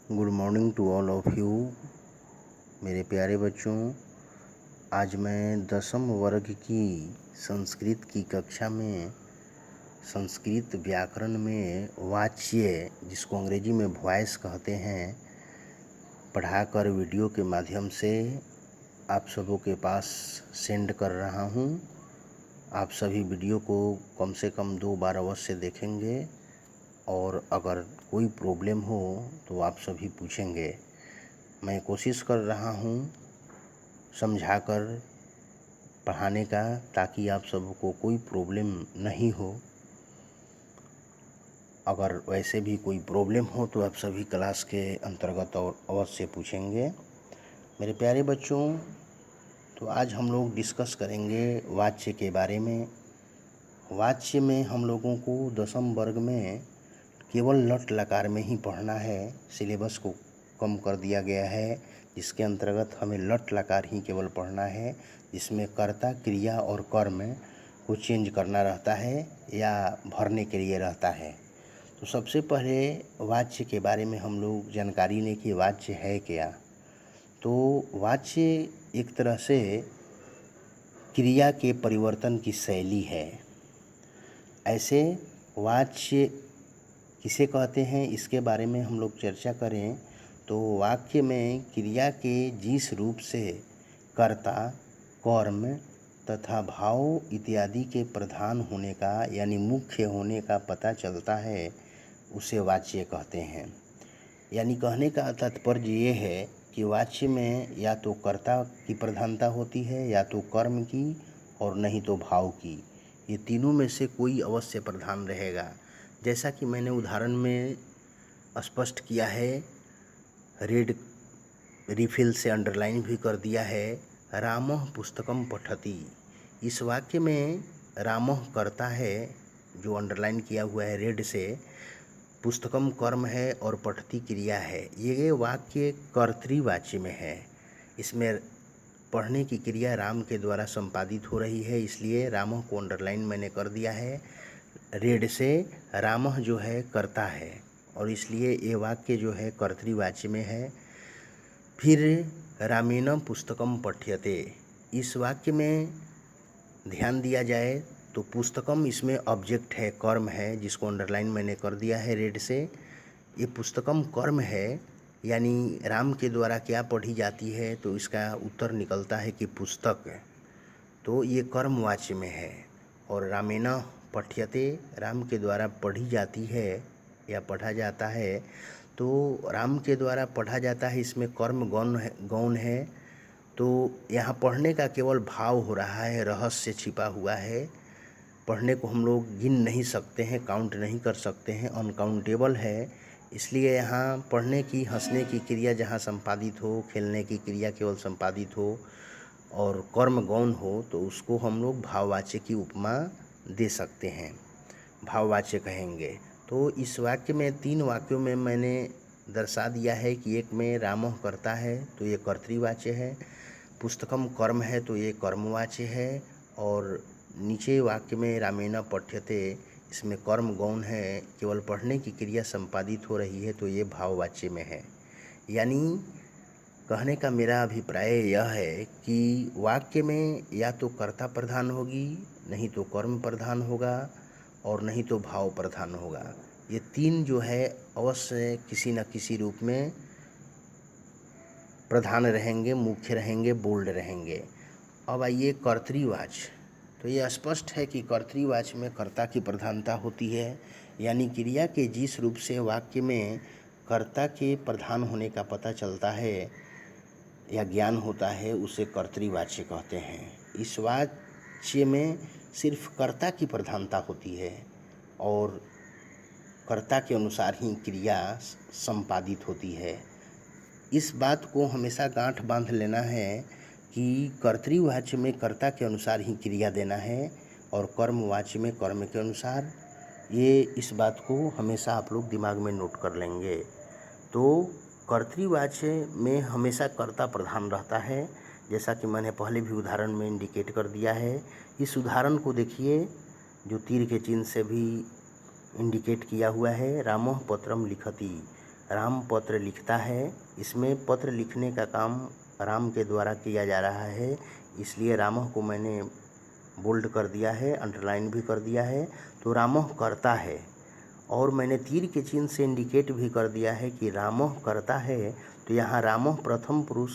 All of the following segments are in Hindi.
Good morning to all of you मेरे प्यारे बच्चों। आज मैं 10वीं वर्ग की संस्कृत की कक्षा में संस्कृत व्याकरण में वाच्य, जिसको अंग्रेजी में वॉइस कहते हैं, पढ़ाकर वीडियो के माध्यम से आप सबों के पास सेंड कर रहा हूँ। आप सभी वीडियो को कम से कम 2 बार अवश्य देखेंगे और अगर कोई प्रॉब्लम हो तो आप सभी पूछेंगे। मैं कोशिश कर रहा हूँ समझाकर पढ़ाने का, ताकि आप सबको कोई प्रॉब्लम नहीं हो। अगर वैसे भी कोई प्रॉब्लम हो तो आप सभी क्लास के अंतर्गत और अवश्य पूछेंगे। मेरे प्यारे बच्चों, तो आज हम लोग डिस्कस करेंगे वाच्य के बारे में। वाच्य में हम लोगों को 10वीं वर्ग में केवल लट लकार में ही पढ़ना है। सिलेबस को कम कर दिया गया है, जिसके अंतर्गत हमें लट लकार ही केवल पढ़ना है, जिसमें कर्ता, क्रिया और कर्म को चेंज करना रहता है या भरने के लिए रहता है। तो सबसे पहले वाच्य के बारे में हम लोग जानकारी लें कि वाच्य है क्या। तो वाच्य एक तरह से क्रिया के परिवर्तन की शैली है। ऐसे वाच्य किसे कहते हैं, इसके बारे में हम लोग चर्चा करें तो वाक्य में क्रिया के जिस रूप से कर्ता, कर्म तथा भाव इत्यादि के प्रधान होने का यानी मुख्य होने का पता चलता है, उसे वाच्य कहते हैं। यानी कहने का तात्पर्य ये है कि वाच्य में या तो कर्ता की प्रधानता होती है, या तो कर्म की, और नहीं तो भाव की। ये तीनों में से कोई अवश्य प्रधान रहेगा। जैसा कि मैंने उदाहरण में स्पष्ट किया है, रेड रिफिल से अंडरलाइन भी कर दिया है, रामः पुस्तकम पठति। इस वाक्य में रामः कर्ता है, जो अंडरलाइन किया हुआ है रेड से, पुस्तकम कर्म है और पठति क्रिया है। ये वाक्य कर्तृवाच्य में है। इसमें पढ़ने की क्रिया राम के द्वारा संपादित हो रही है, इसलिए रामः को अंडरलाइन मैंने कर दिया है रेड से। रामः जो है कर्ता है और इसलिए ये वाक्य जो है कर्तृवाच्य में है। फिर रामेण पुस्तकम पठ्यते, इस वाक्य में ध्यान दिया जाए तो पुस्तकम इसमें ऑब्जेक्ट है, कर्म है, जिसको अंडरलाइन मैंने कर दिया है रेड से। ये पुस्तकम कर्म है, यानी राम के द्वारा क्या पढ़ी जाती है, तो इसका उत्तर निकलता है कि पुस्तक। तो ये कर्मवाच्य में है। और रामेण पठ्यते, राम के द्वारा पढ़ी जाती है या पढ़ा जाता है। तो राम के द्वारा पढ़ा जाता है, इसमें कर्म गौण है। तो यहाँ पढ़ने का केवल भाव हो रहा है, रहस्य छिपा हुआ है। पढ़ने को हम लोग गिन नहीं सकते हैं, काउंट नहीं कर सकते हैं, अनकाउंटेबल है। इसलिए यहाँ पढ़ने की, हंसने की क्रिया जहाँ संपादित हो, खेलने की क्रिया केवल संपादित हो और कर्म गौण हो, तो उसको हम लोग भाववाच्य की उपमा दे सकते हैं, भाववाच्य कहेंगे। तो इस वाक्य में 3 वाक्यों में मैंने दर्शा दिया है कि एक में रामः कर्ता है तो ये कर्तृवाच्य है, पुस्तकम कर्म है तो ये कर्मवाच्य है, और नीचे वाक्य में रामेण पठ्यते, इसमें कर्म गौण है, केवल पढ़ने की क्रिया संपादित हो रही है, तो ये भाववाच्य में है। यानी कहने का मेरा अभिप्राय यह है कि वाक्य में या तो कर्ता प्रधान होगी, नहीं तो कर्म प्रधान होगा, और नहीं तो भाव प्रधान होगा। ये 3 जो है अवश्य किसी न किसी रूप में प्रधान रहेंगे, मुख्य रहेंगे, बोल्ड रहेंगे। अब आइए कर्तृवाच्य। तो ये स्पष्ट है कि कर्तृवाच्य में कर्ता की प्रधानता होती है, यानी क्रिया के जिस रूप से वाक्य में कर्ता के प्रधान होने का पता चलता है या ज्ञान होता है, उसे कर्तृवाच्य कहते हैं। इस वाच्य में सिर्फ कर्ता की प्रधानता होती है और कर्ता के अनुसार ही क्रिया संपादित होती है। इस बात को हमेशा गांठ बांध लेना है कि कर्तृवाच्य में कर्ता के अनुसार ही क्रिया देना है और कर्मवाच्य में कर्म के अनुसार। ये इस बात को हमेशा आप लोग दिमाग में नोट कर लेंगे। तो कर्तृवाच्य में हमेशा कर्ता प्रधान रहता है, जैसा कि मैंने पहले भी उदाहरण में इंडिकेट कर दिया है। इस उदाहरण को देखिए, जो तीर के चिन्ह से भी इंडिकेट किया हुआ है, रामः पत्रम लिखति। राम पत्र लिखता है। इसमें पत्र लिखने का काम राम के द्वारा किया जा रहा है, इसलिए रामः को मैंने बोल्ड कर दिया है, अंडरलाइन भी कर दिया है। तो रामः करता है, और मैंने तीर के चिन्ह से इंडिकेट भी कर दिया है कि रामः करता है। तो यहाँ रामः प्रथम पुरुष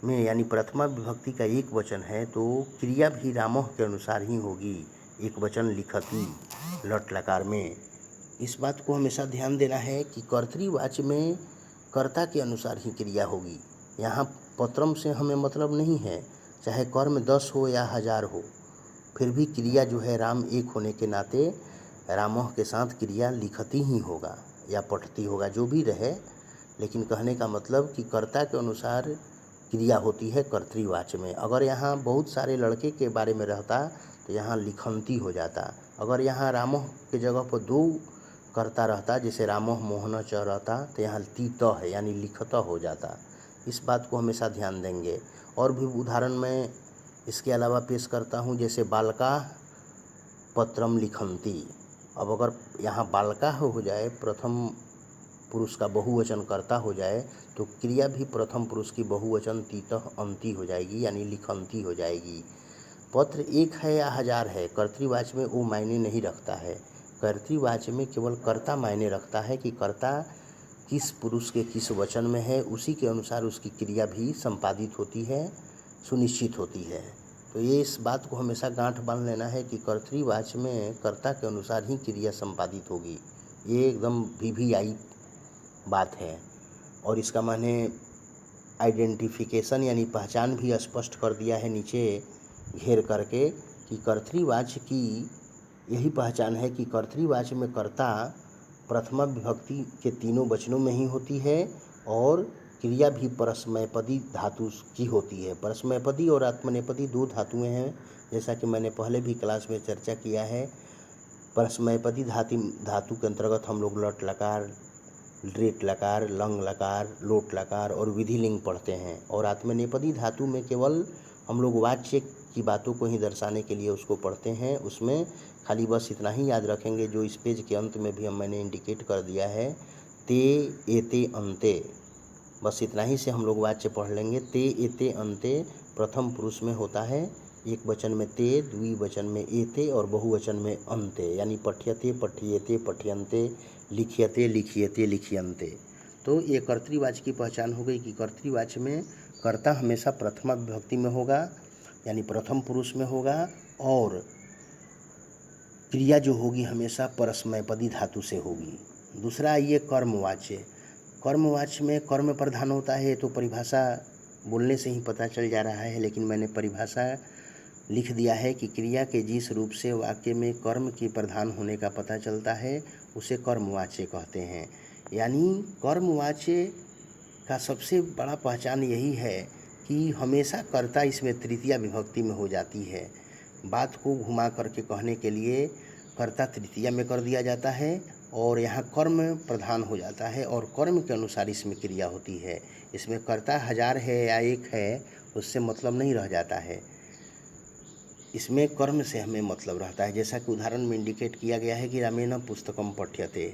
में यानी प्रथमा विभक्ति का एक वचन है, तो क्रिया भी रामः के अनुसार ही होगी, एक वचन लिखती लट लकार में। इस बात को हमेशा ध्यान देना है कि कर्तृवाच्य में कर्ता के अनुसार ही क्रिया होगी। यहाँ पत्रम से हमें मतलब नहीं है, चाहे कर्म 10 हो या 1000 हो, फिर भी क्रिया जो है राम एक होने के नाते रामः के साथ क्रिया लिखती ही होगा या पढ़ती होगा, जो भी रहे। लेकिन कहने का मतलब कि कर्ता के अनुसार क्रिया होती है कर्तृवाच्य में। अगर यहाँ बहुत सारे लड़के के बारे में रहता तो यहाँ लिखंती हो जाता। अगर यहाँ रामः के जगह पर 2 कर्ता रहता, जैसे रामः मोहन च रहता, तो यहाँ तीत है यानी लिखत हो जाता। इस बात को हमेशा ध्यान देंगे। और भी उदाहरण मैं इसके अलावा पेश करता हूँ, जैसे बालका पत्रम लिखंती। अब अगर यहाँ बालका हो जाए, प्रथम पुरुष का बहुवचन कर्ता हो जाए, तो क्रिया भी प्रथम पुरुष की बहुवचन तीतः अंती हो जाएगी यानी लिखंती हो जाएगी। पत्र 1 है या 1000 है, कर्तृवाच्य में वो मायने नहीं रखता है। कर्तृवाच्य में केवल कर्ता मायने रखता है कि कर्ता किस पुरुष के किस वचन में है, उसी के अनुसार उसकी क्रिया भी संपादित होती है, सुनिश्चित होती है। तो ये इस बात को हमेशा गांठ बांध लेना है कि कर्तृवाच्य में कर्ता के अनुसार ही क्रिया संपादित होगी। ये एकदम VVI बात है। और इसका माने आइडेंटिफिकेशन यानी पहचान भी स्पष्ट कर दिया है नीचे घेर करके कि कर्तृवाच्य की यही पहचान है कि कर्तृवाच्य में कर्ता प्रथमा विभक्ति के तीनों वचनों में ही होती है, और क्रिया भी परस्मैपदी धातु की होती है। परस्मैपदी और आत्मनेपदी 2 धातुएं हैं, जैसा कि मैंने पहले भी क्लास में चर्चा किया है। परस्मैपदी धातु के अंतर्गत हम लोग लट लकार, रेट लकार, लंग लकार, लोट लकार और विधिलिंग पढ़ते हैं। और आत्मनेपदी धातु में केवल हम लोग वाच्य की बातों को ही दर्शाने के लिए उसको पढ़ते हैं। उसमें खाली बस इतना ही याद रखेंगे, जो इस पेज के अंत में भी मैंने इंडिकेट कर दिया है, ते एते अंते, बस इतना ही से हम लोग वाच्य पढ़ लेंगे। ते एते अंते प्रथम पुरुष में होता है, एक वचन में ते, द्विवचन में एते और बहुवचन में अंते, यानी पठ्यते पठ्येते पठ्यन्ते, लिख्यते लिखियते लिखियन्ते। तो ये कर्तृवाच्य की पहचान हो गई कि कर्तृवाच्य में कर्ता हमेशा प्रथमा विभक्ति में होगा यानी प्रथम पुरुष में होगा, और क्रिया जो होगी हमेशा परस्मैपदी धातु से होगी। दूसरा ये कर्मवाच्य। कर्मवाच्य में कर्म प्रधान होता है, तो परिभाषा बोलने से ही पता चल जा रहा है, लेकिन मैंने परिभाषा लिख दिया है कि क्रिया के जिस रूप से वाक्य में कर्म के प्रधान होने का पता चलता है उसे कर्मवाच्य कहते हैं। यानी कर्मवाच्य का सबसे बड़ा पहचान यही है कि हमेशा कर्ता इसमें तृतीया विभक्ति में हो जाती है। बात को घुमा करके कहने के लिए कर्ता तृतीया में कर दिया जाता है, और यहाँ कर्म प्रधान हो जाता है, और कर्म के अनुसार इसमें क्रिया होती है। इसमें कर्ता 1000 है या 1 है उससे मतलब नहीं रह जाता है, इसमें कर्म से हमें मतलब रहता है। जैसा कि उदाहरण में इंडिकेट किया गया है कि रामेण पुस्तकम पठ्यते।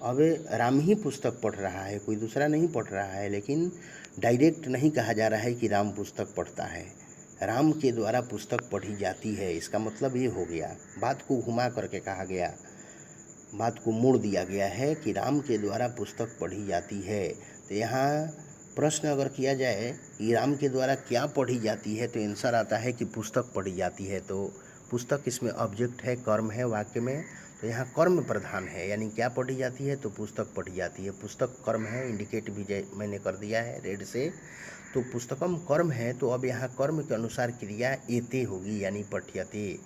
अब राम ही पुस्तक पढ़ रहा है, कोई दूसरा नहीं पढ़ रहा है, लेकिन डायरेक्ट नहीं कहा जा रहा है कि राम पुस्तक पढ़ता है, राम के द्वारा पुस्तक पढ़ी जाती है। इसका मतलब ये हो गया, बात को घुमा करके कहा गया, बात को मोड़ दिया गया है कि राम के द्वारा पुस्तक पढ़ी जाती है। तो यहाँ प्रश्न अगर किया जाए कि राम के द्वारा क्या पढ़ी जाती है, तो आंसर आता है कि पुस्तक पढ़ी जाती है। तो पुस्तक इसमें ऑब्जेक्ट है, कर्म है वाक्य में, तो यहाँ कर्म प्रधान है, यानी क्या पढ़ी जाती है, तो पुस्तक पढ़ी जाती है। पुस्तक कर्म है, इंडिकेट भी मैंने कर दिया है रेड से। तो पुस्तकम कर्म है, तो अब यहाँ कर्म के अनुसार क्रिया एते होगी यानी पठ्यते।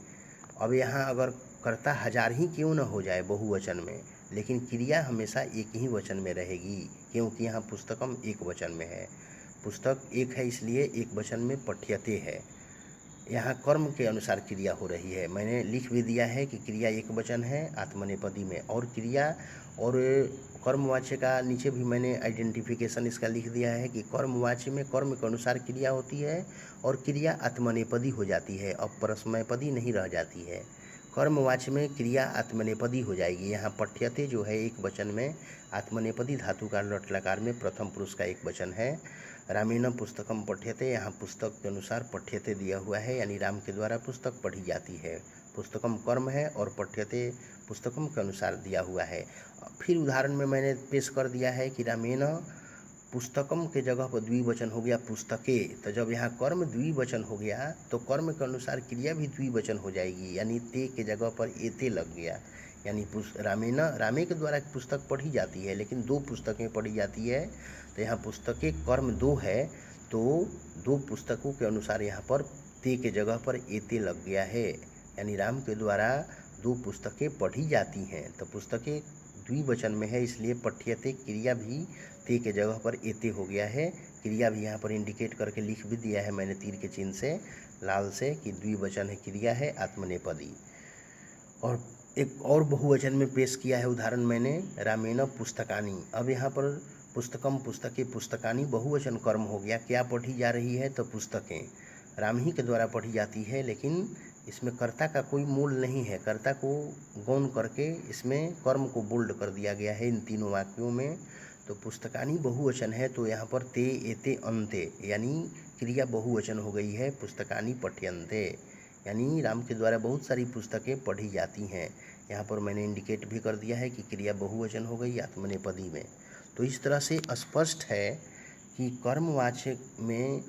अब यहाँ अगर कर्ता 1000 ही क्यों न हो जाए बहुवचन में, लेकिन क्रिया हमेशा एक ही वचन में रहेगी, क्योंकि यहाँ पुस्तकम एक वचन में है, पुस्तक एक है इसलिए एक वचन में पठ्यते है। यहाँ कर्म के अनुसार क्रिया हो रही है। मैंने लिख भी दिया है कि क्रिया एक वचन है आत्मनेपदी में, और क्रिया और कर्मवाच्य का नीचे भी मैंने आइडेंटिफिकेशन इसका लिख दिया है कि कर्मवाच्य में कर्म के अनुसार क्रिया होती है और क्रिया आत्मनेपदी हो जाती है, अब परस्मैपदी नहीं रह जाती है। कर्मवाच्य में क्रिया आत्मनेपदी हो जाएगी। यहाँ पठ्यते जो है एक वचन में आत्मनेपदी धातु का लट लकार में प्रथम पुरुष का एक वचन है। रामेण पुस्तकम पठ्यते, यहाँ पुस्तक के अनुसार पठ्यते दिया हुआ है, यानी राम के द्वारा पुस्तक पढ़ी जाती है। पुस्तकम कर्म है और पठ्यते पुस्तकम के अनुसार दिया हुआ है। फिर उदाहरण में मैंने पेश कर दिया है कि रामेण पुस्तकम के जगह पर द्विवचन हो गया पुस्तके, तो जब यहाँ कर्म द्विवचन हो गया तो कर्म के अनुसार क्रिया भी द्विवचन हो जाएगी, यानी ते के जगह पर एते लग गया। यानी रामेण, रामे के द्वारा पुस्तक पढ़ी जाती है, लेकिन दो पुस्तकें पढ़ी जाती है, तो यहाँ पुस्तकें कर्म दो है, तो दो पुस्तकों के अनुसार यहाँ पर ते के जगह पर एते लग गया है, यानी राम के द्वारा दो पुस्तकें पढ़ी जाती हैं। तो पुस्तकें द्विवचन में है, इसलिए पठ्यते क्रिया भी ते के जगह पर एते हो गया है। क्रिया भी यहाँ पर इंडिकेट करके लिख भी दिया है मैंने तीर के चिन्ह से लाल से कि द्विवचन है, क्रिया है आत्मनेपदी। और एक और बहुवचन में पेश किया है उदाहरण मैंने, रामेण पुस्तकानी। अब यहाँ पर पुस्तकम पुस्तके पुस्तकानी बहुवचन कर्म हो गया। क्या पढ़ी जा रही है? तो पुस्तकें राम ही के द्वारा पढ़ी जाती है, लेकिन इसमें कर्ता का कोई मूल नहीं है। कर्ता को गौण करके इसमें कर्म को बोल्ड कर दिया गया है इन तीनों वाक्यों में। तो पुस्तकानी बहुवचन है, तो यहाँ पर ते एते अन्ते, यानी क्रिया बहुवचन हो गई है, पुस्तकानी पठ्यन्ते, यानी राम के द्वारा बहुत सारी पुस्तकें पढ़ी जाती हैं। यहाँ पर मैंने इंडिकेट भी कर दिया है कि क्रिया बहुवचन हो गई आत्मनेपदी में। तो इस तरह से स्पष्ट है कि कर्मवाच्य में,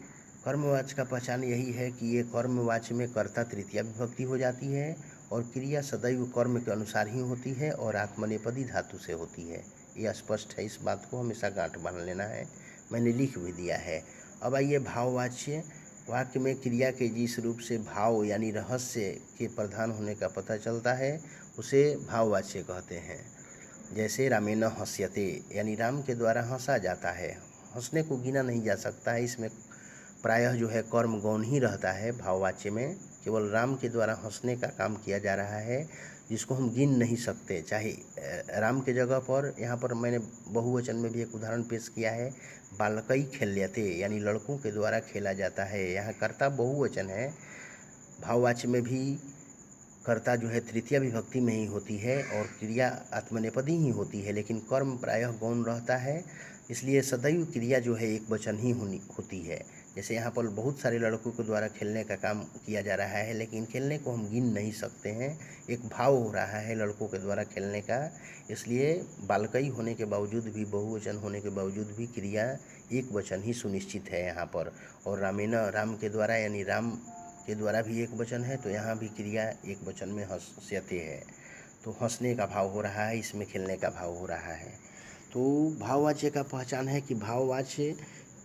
कर्मवाच्य का पहचान यही है कि ये कर्मवाच्य में कर्ता तृतीया विभक्ति हो जाती है और क्रिया सदैव कर्म के अनुसार ही होती है और आत्मनेपदी धातु से होती है। ये स्पष्ट है, इस बात को हमेशा गांठ बांध लेना है, मैंने लिख भी दिया है। अब आइए भाववाच्य। वाक्य में क्रिया के जिस रूप से भाव यानी रहस्य के प्रधान होने का पता चलता है उसे भाववाच्य कहते हैं। जैसे रामेण हस्यते, यानी राम के द्वारा हंसा जाता है। हंसने को गिना नहीं जा सकता है, इसमें प्रायः जो है कर्म गौण ही रहता है। भाववाच्य में केवल राम के द्वारा हंसने का काम किया जा रहा है, जिसको हम गिन नहीं सकते। चाहे राम के जगह पर, यहाँ पर मैंने बहुवचन में भी एक उदाहरण पेश किया है, बालकई खेल्यते, यानी लड़कों के द्वारा खेला जाता है। यहाँ कर्ता बहुवचन है। भाववाच्य में भी कर्ता जो है तृतीया विभक्ति में ही होती है और क्रिया आत्मनेपदी ही होती है, लेकिन कर्म प्रायः गौण रहता है, इसलिए सदैव क्रिया जो है एक वचन ही होती है। जैसे यहाँ पर बहुत सारे लड़कों के द्वारा खेलने का काम किया जा रहा है, लेकिन खेलने को हम गिन नहीं सकते हैं, एक भाव हो रहा है लड़कों के द्वारा खेलने का, इसलिए बालकई होने के बावजूद भी, बहुवचन होने के बावजूद भी क्रिया एक वचन ही सुनिश्चित है यहाँ पर। और रामेण, राम के द्वारा, यानी राम के द्वारा भी एक वचन है, तो यहाँ भी क्रिया एक वचन में हंस्यते है, तो हंसने का भाव हो रहा है, इसमें खेलने का भाव हो रहा है। तो भाववाच्य का पहचान है कि भाववाच्य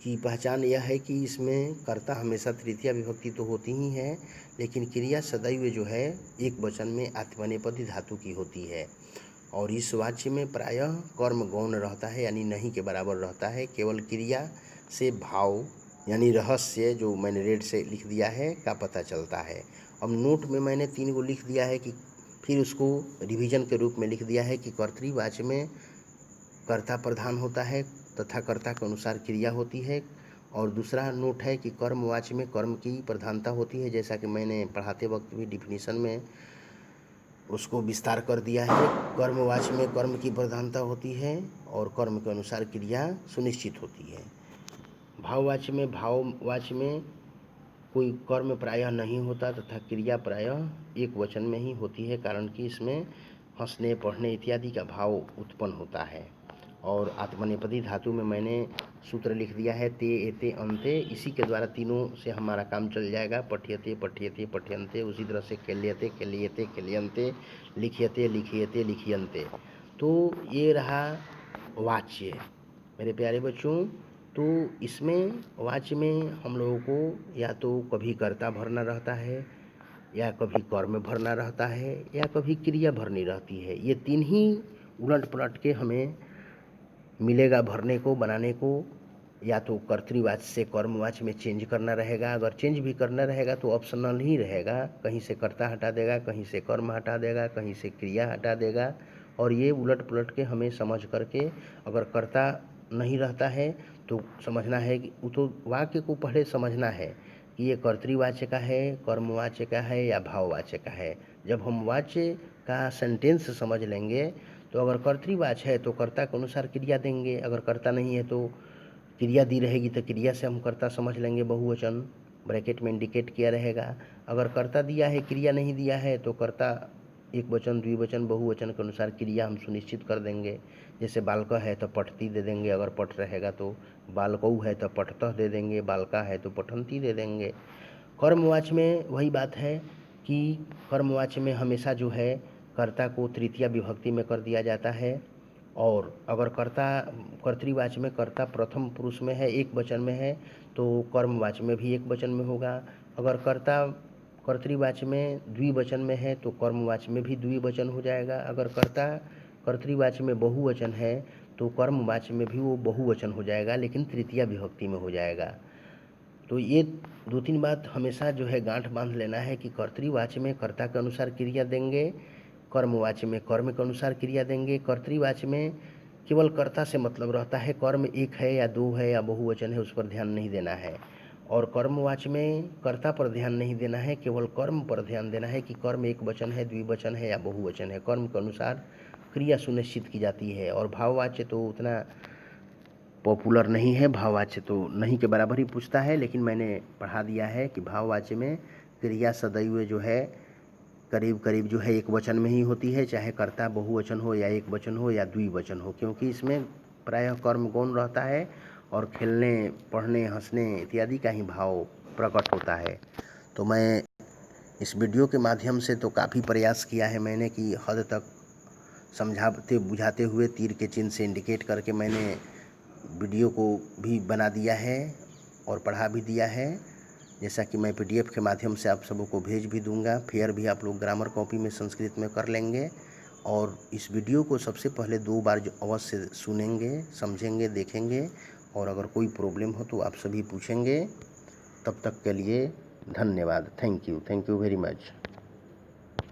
की पहचान यह है कि इसमें कर्ता हमेशा तृतीया विभक्ति तो होती ही है, लेकिन क्रिया सदैव जो है एक वचन में आत्मनेपदी धातु की होती है। और इस वाच्य में प्रायः कर्म गौण रहता है, यानी नहीं के बराबर रहता है। केवल क्रिया से भाव यानी रहस्य, जो मैंने रेड से लिख दिया है, का पता चलता है। अब नोट में मैंने 3 को लिख दिया है कि फिर उसको रिवीजन के रूप में लिख दिया है कि कर्तृवाच्य में कर्ता प्रधान होता है तथा कर्ता के अनुसार क्रिया होती है। और दूसरा नोट है कि कर्मवाच्य में कर्म की प्रधानता होती है, जैसा कि मैंने पढ़ाते वक्त भी डिफिनीशन में उसको विस्तार कर दिया है। कर्मवाच्य में कर्म की प्रधानता होती है और कर्म के अनुसार क्रिया सुनिश्चित होती है। भाववाच्य में कोई कर्म प्रायः नहीं होता तथा क्रिया प्रायः एक वचन में ही होती है, कारण कि इसमें हंसने, पढ़ने इत्यादि का भाव उत्पन्न होता है। और आत्मनेपदी धातु में मैंने सूत्र लिख दिया है ते एते अन्ते, इसी के द्वारा तीनों से हमारा काम चल जाएगा। पठ्यते पठ्यते पठ्यन्ते, उसी तरह से खेल्यते खेल्यते खेल्यन्ते, लिख्यते लिखियते लिखियन्ते। तो ये रहा वाच्य मेरे प्यारे बच्चों। तो इसमें वाच्य में हम लोगों को या तो कभी कर्ता भरना रहता है, या कभी कर्म भरना रहता है, या कभी क्रिया भरनी रहती है। ये 3 ही उलट पलट के हमें मिलेगा भरने को, बनाने को। या तो कर्तृवाच्य से कर्मवाच्य में चेंज करना रहेगा, अगर चेंज भी करना रहेगा तो ऑप्शनल ही रहेगा, कहीं से कर्ता हटा देगा, कहीं से कर्म हटा देगा, कहीं से क्रिया हटा देगा। और ये उलट पुलट के हमें समझ करके, अगर कर्ता नहीं रहता है तो समझना है कि तो वाक्य को पहले समझना है कि ये कर्तृवाच्य का है, कर्मवाच्य का है या भाववाच्य का है। जब हम वाच्य का सेंटेंस समझ लेंगे तो अगर कर्तृवाच्य है तो कर्ता के अनुसार क्रिया देंगे, अगर कर्ता नहीं है तो क्रिया दी रहेगी तो क्रिया से हम कर्ता समझ लेंगे बहुवचन, ब्रैकेट में इंडिकेट किया रहेगा। अगर कर्ता दिया है क्रिया नहीं दिया है तो कर्ता एक वचन द्विवचन बहुवचन के अनुसार क्रिया हम सुनिश्चित कर देंगे। जैसे बालक है तो पठती दे देंगे, अगर पठ रहेगा तो बालकऊ है तो पठतः दे देंगे, बालका है तो पठंती दे देंगे। कर्मवाच्य में वही बात है कि कर्मवाच्य में हमेशा जो है कर्ता को तृतीया विभक्ति में कर दिया जाता है, और अगर कर्तृवाच्य में कर्ता प्रथम पुरुष में है, एक वचन में है, तो कर्मवाच्य में भी एक वचन में होगा। अगर कर्ता कर्तृवाच्य में द्विवचन में है तो कर्मवाच्य में भी द्विवचन हो जाएगा। अगर कर्ता कर्तृवाच्य में बहुवचन है तो कर्मवाच्य में भी वो बहुवचन हो जाएगा, लेकिन तृतीया विभक्ति में हो जाएगा। तो ये 2-3 बात हमेशा जो है गांठ बांध लेना है कि कर्तृवाच्य में कर्ता के अनुसार क्रिया देंगे, कर्मवाच्य में कर्म के अनुसार क्रिया देंगे। कर्तृवाच्य में केवल कर्ता से मतलब रहता है, कर्म एक है या दो है या बहुवचन है उस पर ध्यान नहीं देना है। और कर्मवाच्य में कर्ता पर ध्यान नहीं देना है, केवल कर्म पर ध्यान देना है कि कर्म एक वचन है, द्विवचन है या बहुवचन है, कर्म के अनुसार क्रिया सुनिश्चित की जाती है। और भाववाच्य तो उतना पॉपुलर नहीं है, भाववाच्य तो नहीं के बराबर ही पूछता है, लेकिन मैंने पढ़ा दिया है कि भाववाच्य में क्रिया सदैव जो है करीब करीब जो है एक वचन में ही होती है, चाहे कर्ता बहुवचन हो या एक वचन हो या द्विवचन हो, क्योंकि इसमें प्रायः कर्म गौण रहता है और खेलने पढ़ने हंसने इत्यादि का ही भाव प्रकट होता है। तो मैं इस वीडियो के माध्यम से तो काफ़ी प्रयास किया है मैंने कि हद तक समझाते बुझाते हुए तीर के चिन्ह से इंडिकेट करके मैंने वीडियो को भी बना दिया है और पढ़ा भी दिया है, जैसा कि मैं PDF के माध्यम से आप सबों को भेज भी दूंगा। फेयर भी आप लोग ग्रामर कॉपी में संस्कृत में कर लेंगे, और इस वीडियो को सबसे पहले 2 बार जो अवश्य सुनेंगे, समझेंगे, देखेंगे, और अगर कोई प्रॉब्लम हो तो आप सभी पूछेंगे। तब तक के लिए धन्यवाद। Thank you very much.